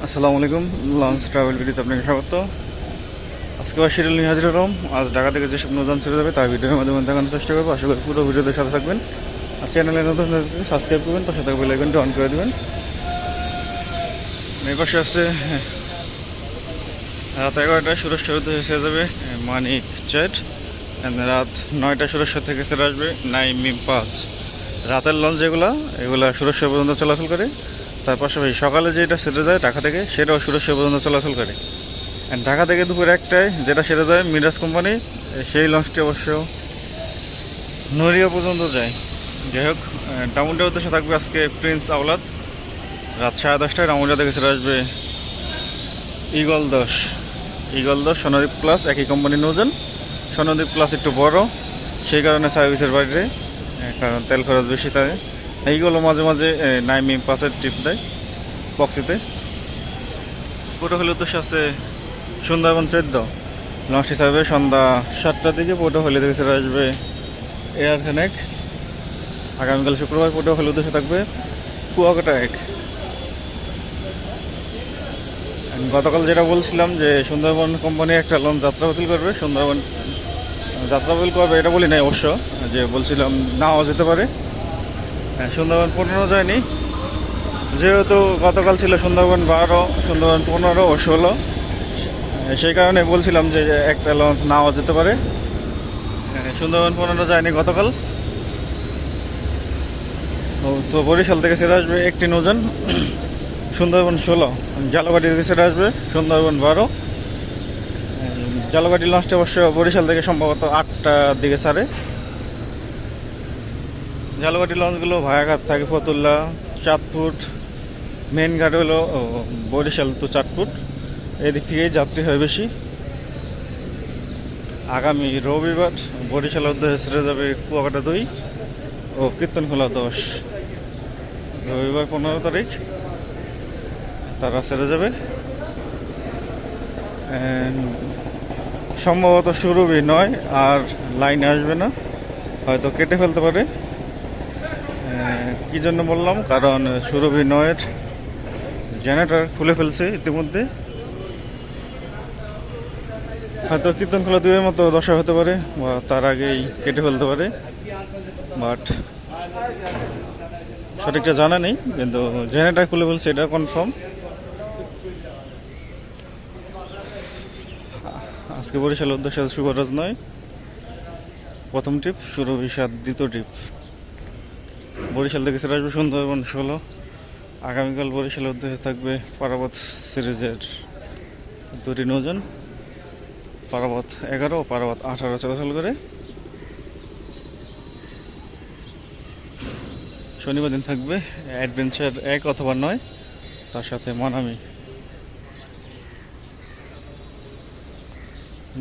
আসসালামু আলাইকুম। Launch travel ভিডিওতে আপনাকে স্বাগত। আজকে আবার শিডিউল নিয়ে হাজির হলাম। আজ ঢাকা থেকে যেসব নৌযান ছেড়ে যাবে তার ভিডিওর মাধ্যমে দেখানোর চেষ্টা করবো। আশা করি পুরো ভিডিওতে সাথে থাকবেন। আর চ্যানেলে নতুন সাবস্ক্রাইব করবেন, পাশে থাকা বেল আইকনটি অন করে দেবেন। এই পাশে আছে রাত 11টায় সুরেশ্বর ছেড়ে যাবে মানিক চেট। রাত 9টায় সুরেশ্বর থেকে ছেড়ে আসবে নাইমিম পাস। রাতের লঞ্চ এগুলা সুরেশ্বর পর্যন্ত চলাচল করে। তার পাশাপাশি সকালে যেটা ছেড়ে যায় ঢাকা থেকে সেটাও সুরেশ্বর পর্যন্ত চলাচল করে। ঢাকা থেকে দুপুর 1টায় যেটা সেরে যায় মিরাজ কোম্পানি, সেই লঞ্চটি অবশ্য নড়িয়া পর্যন্ত যায়। যাই হোক, ডাউনটার উদ্দেশ্যে থাকবে আজকে প্রিন্স আওলাদ। রাত 10:30টায় রামুরিয়া থেকে ছেড়ে আসবে ইগল 10 সোনাদ্বীপ প্লাস, একই কোম্পানির নৌযান। সোনাদ্বীপ প্লাস একটু বড়, সেই কারণে সার্ভিসের বাইরে, কারণ তেল খরচ বেশি থাকে। এইগুলো মাঝে মাঝে নাইমিম পাসের ট্রিপ দেয় বক্সিতে। স্পোর্ট হলে উদ্দেশ্যে আছে সুন্দরবন 14। লঞ্চটি ছাড়বে সন্ধ্যা 7টার দিকে। পোর্টো হলে থেকে ছেড়ে আসবে এয়ার ফেনেক। আগামীকাল শুক্রবার পোর্টো হলে উদ্দেশ্যে থাকবে কুয়াকাটা 1। গতকাল যেটা বলছিলাম যে সুন্দরবন কোম্পানি একটা লঞ্চ যাত্রা বাতিল করবে, সুন্দরবন যাত্রা বাতিল করবে এটা বলি নাই অবশ্য, যে বলছিলাম নাও যেতে পারে। সুন্দরবন 15 যায়নি, যেহেতু গতকাল ছিল সুন্দরবন 12, সুন্দরবন 15 ও 16, সেই কারণে বলছিলাম যে একটা লঞ্চ নাও যেতে পারে। সুন্দরবন 15 যায়নি গতকাল। তো বরিশাল থেকে ছেড়ে আসবে একটি নৌযান সুন্দরবন 16। জালকাঠি থেকে ছেড়ে আসবে সুন্দরবন 12। জালকাঠি লঞ্চটা অবশ্য বরিশাল থেকে সম্ভবত 8টার দিকে ছাড়ে। জালকাঠি লঞ্চগুলো ভায়াঘাট থাকে ফতুল্লা, চাঁদপুর। মেন ঘাট হলো বরিশাল তো চাঁদপুর, এদিক থেকেই যাত্রী হয় বেশি। আগামী রবিবার বরিশালের উদ্দেশ্যে ছেড়ে যাবে কুয়াকাটা 2 ও কীর্তনখোলা 10। রবিবার 15 তারিখ তারা ছেড়ে যাবে। সম্ভবত সুরভি নয় আর লাইনে আসবে না, হয়তো কেটে ফেলতে পারে। কি জন্য বললাম, কারণ সুরভি নয়ের জেনারেটর খুলে ফেলছে ইতিমধ্যে। হয়তো কীর্তনখোলা 2-এর মতো দশা হতে পারে, বা তার আগেই কেটে ফেলতে পারে, বাট সঠিকটা জানা নেই। কিন্তু জেনারেটর খুলে ফেলছে এটা কনফার্ম। আজকে বরিশালের উদ্দেশ্যে সুবরাজ নয় প্রথম ট্রিপ, সুরভি 7 দ্বিতীয় ট্রিপ। বরিশাল থেকে ছেড়ে আসবে সুন্দরবন 16। আগামীকাল বরিশালের উদ্দেশ্যে থাকবে পারাবত সিরিজের 2টি নৌযান, পারাবত 11 ও পারাবত 18 চলাচল করে। শনিবার দিন থাকবে অ্যাডভেঞ্চার 1 অথবা 9, তার সাথে মানামি।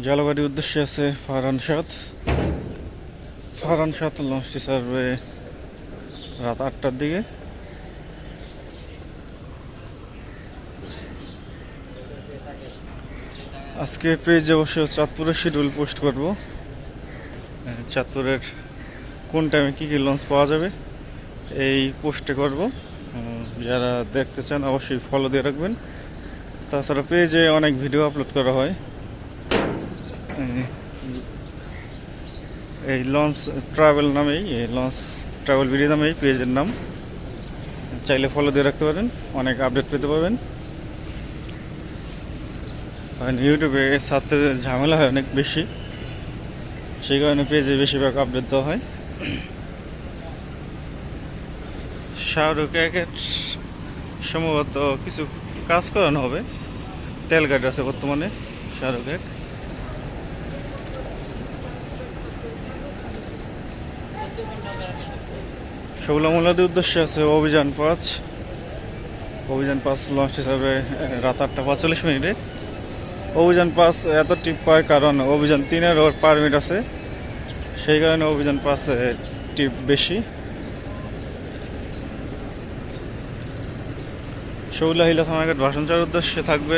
জলবাড়ির উদ্দেশ্যে আছে ফারহান 7 লঞ্চটি ছাড়বে রাত 8টার দিকে। আজকে পেজে অবশ্য চাঁদপুরের শিডিউল পোস্ট করব। চাঁদপুরের কোন টাইমে কী কী লঞ্চ পাওয়া যাবে এই পোস্টে করব। যারা দেখতে চান অবশ্যই ফলো দিয়ে রাখবেন। তাছাড়া পেজে অনেক ভিডিও আপলোড করা হয়। এই লঞ্চ ট্রাভেল নামেই, এই লঞ্চ ট্রাভেল ভিডিও নামেই পেজের নাম, চাইলে ফলো দিয়ে রাখতে পারেন, অনেক আপডেট পেতে পারবেন। কারণ ইউটিউবে ছাড়তে ঝামেলা হয় অনেক বেশি, সেই কারণে পেজে বেশিরভাগ আপডেট দেওয়া হয়। শাহরুখ 1-এর সম্ভবত কিছু কাজ করানো হবে, তেল গাড়ি আছে বর্তমানে শাহরুখ 1। শৌলামুলাদের উদ্দেশ্যে আছে অভিযান 5 লঞ্চ হিসাবে রাত 8:45। অভিযান 5 এত টিপ পায় কারণ অভিযান 3-এর ওর পারমিট আছে, সেই কারণে অভিযান 5 টিপ বেশি। শৌলাহিলা থানাঘাট ভাষণচার উদ্দেশ্যে থাকবে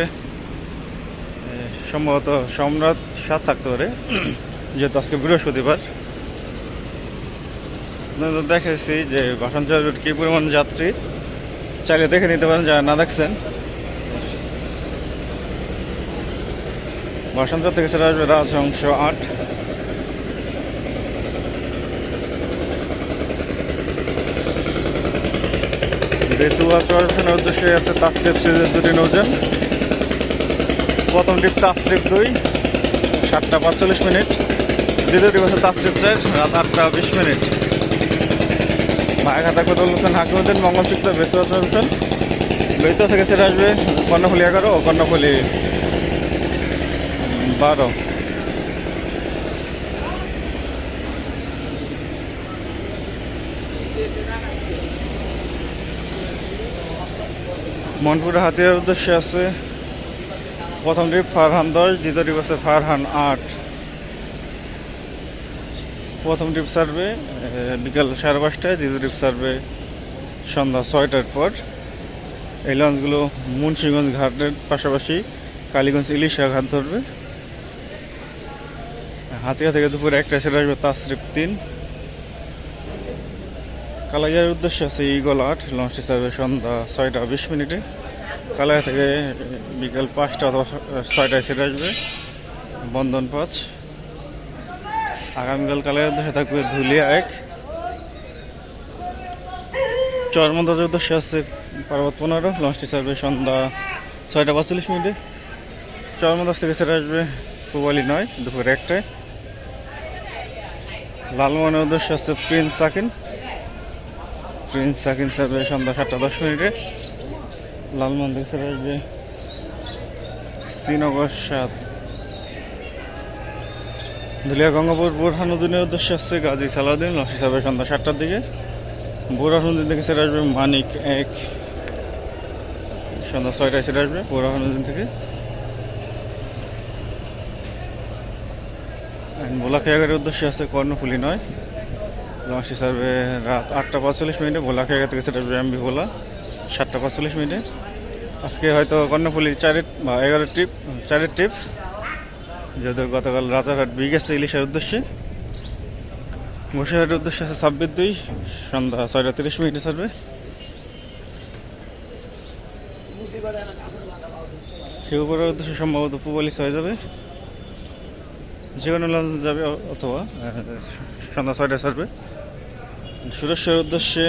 সম্ভবত সম্রাট 7 থাকতে পারে, যেহেতু আজকে বৃহস্পতিবার। আপনাদের দেখেছি যে ভাষণচার কী পরিমাণ যাত্রী, চাইলে দেখে নিতে পারেন যারা না দেখছেন। ভাষান্তর থেকে ছেড়ে আসবে রাজহংস 8। বেতুয়া চরফেনের উদ্দেশ্যে আছে তাজট্রিপ সিরিজের দুটি নৌযান। প্রথম ট্রিপ তাজট্রিপ 2 7টা 45 মিনিট, দ্বিতীয় ট্রিপ আছে তাজট্রিপ 4 রাত 8টা 20 মিনিট। মায়াঘাটা কোতলুখান হাকিমুদ্দিন মঙ্গলচিত্ত বেতুয়া চরফেন। বেতুয়া থেকে ছেড়ে আসবে কর্ণফুলি 11 ও কর্ণফুলি 12। মনপুরে হাতিয়ার উদ্দেশ্যে আছে প্রথম ট্রিপ ফারহান 10, দ্বিতীয় ট্রিপ আছে ফারহান 8। প্রথম ট্রিপ ছাড়বে বিকাল 5:30টায়, দ্বিতীয় ট্রিপ ছাড়বে সন্ধ্যা 6টার পর। এই লঞ্চগুলো মুন্সিগঞ্জ ঘাটের পাশাপাশি কালীগঞ্জ ইলিশা ঘাট ধরবে। হাতিয়া থেকে দুপুরে 1টায় ছেড়ে আসবে তাজট্রিপ 3। কালাইয়ার উদ্দেশ্যে আছে ইগল 8, লঞ্চটি ছাড়বে সন্ধ্যা 6টা 20 মিনিটে। কালাইয়া থেকে বিকাল 5টা অথবা 6টায় ছেড়ে আসবে বন্ধন 5। আগামীকাল কালাইয়ার উদ্দেশ্যে থাকবে ধুলিয়া 1। চরমন্দাজের উদ্দেশ্যে আছে পার্বত 15, লঞ্চটি ছাড়বে সন্ধ্যা 6টা 45 মিনিটে। চরমন্দাজ থেকে ছেড়ে আসবে পুবালি 9, দুপুরে 1টায়। লালমনের উদ্দেশ্যে আছে প্রিন্স সাকিন ছাড়বে সন্ধ্যা 7টা 10 মিনিটে। লালমন থেকে ছেড়ে আসবে শ্রীনগর 7। ধুলিয়া গঙ্গাপুর বোরহানুদ্দিনের উদ্দেশ্যে আসছে গাজী সালাউদ্দিন, লঞ্চটি ছাড়বে সন্ধ্যা 7টার দিকে। বোরহানুদ্দিন থেকে ছেড়ে আসবে মানিক 1, সন্ধ্যা 6টায় ছেড়ে আসবে বোরহানুদ্দিন থেকে। ভোলাখিয়াঘাটের উদ্দেশ্যে আছে কর্ণফুলি 9, লঞ্চটি ছাড়বে রাত 8টা 45 মিনিটে। ভোলাখিয়াঘাট থেকে ছেড়ে আসবে এমবি ভোলা 7টা 45 মিনিটে। আজকে হয়তো কর্ণফুলি 11 ট্রিপ, যেহেতু গতকাল রাজারহাট গেছে ইলিশার উদ্দেশ্যে। বসিরহাটের উদ্দেশ্যে আছে 26/2, সন্ধ্যা 6টা 30 মিনিটে ছাড়বে। শিবপুরের উদ্দেশ্যে সম্ভবত পুবালি 6 যাবে, যে কোনো লঞ্চ যাবে অথবা সন্ধ্যা 6টায় ছাড়বে। সুরেশ্বরের উদ্দেশ্যে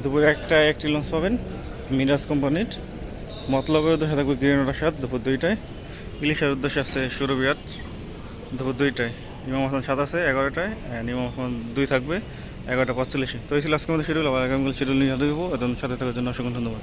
দুপুরে 1টায় একটি লঞ্চ পাবেন মিরাজ কোম্পানির। মতলবের উদ্দেশ্যে থাকবে গ্রিনোডা 7, দুপুর 2টায়। ইলিশার উদ্দেশ্যে আছে সুরবিয়াট, দুপুর 2টায়। ইমাম হাসান 7 আছে 11টায়, ইমাম হাসান 2 থাকবে 11টা 45। তো এই ছিল আজকের মধ্যে শিডিউল। আবার আগামীকাল শিডিউল নিয়ে দেবো। এবং সাথে থাকার জন্য অসংখ্য ধন্যবাদ।